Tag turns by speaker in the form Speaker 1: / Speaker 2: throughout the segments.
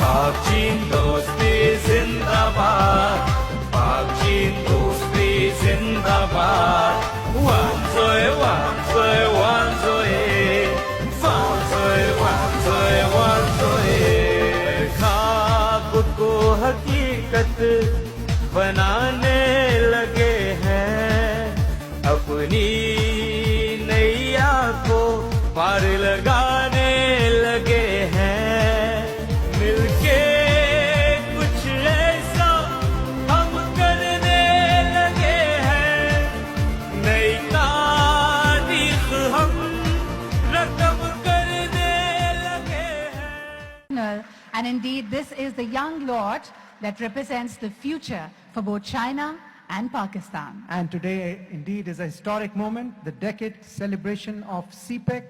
Speaker 1: पाक चीन दोस्ती जिंदाबाद, पाक चीन दोस्ती जिंदाबाद, वांजोय वांजोय वांजोय, वांजोय वांजोय वांजोय। ख्वाब को हकीकत बनाने लगे हैं, अपनी नैया को पार लगाने लगे हैं, मिलके कुछ ऐसा हम करने लगे हैं, नई तारीख हम रकम करने लगे हैं।
Speaker 2: And indeed, this is the young lord that represents the future for both China and Pakistan.
Speaker 3: And today, indeed, is a historic moment, the decade celebration of CPEC,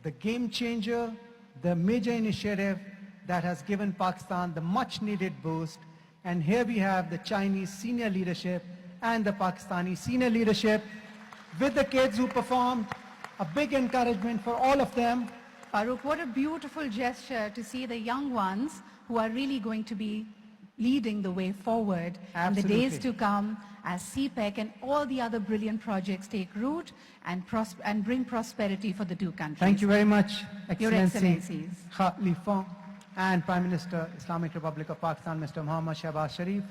Speaker 3: the game changer, the major initiative that has given Pakistan the much-needed boost. And here we have the Chinese senior leadership and the Pakistani senior leadership with the kids who performed. A big encouragement for all of them.
Speaker 2: Farooq, what a beautiful gesture to see the young ones who are really going to be leading the way forward in the days to come as CPEC and all the other brilliant projects take root and bring prosperity for the two countries.
Speaker 3: Thank you very much,
Speaker 2: Your Excellencies.
Speaker 3: Kha Li Fong and Prime Minister, Islamic Republic of Pakistan, Mr. Muhammad Shahbaz Sharif.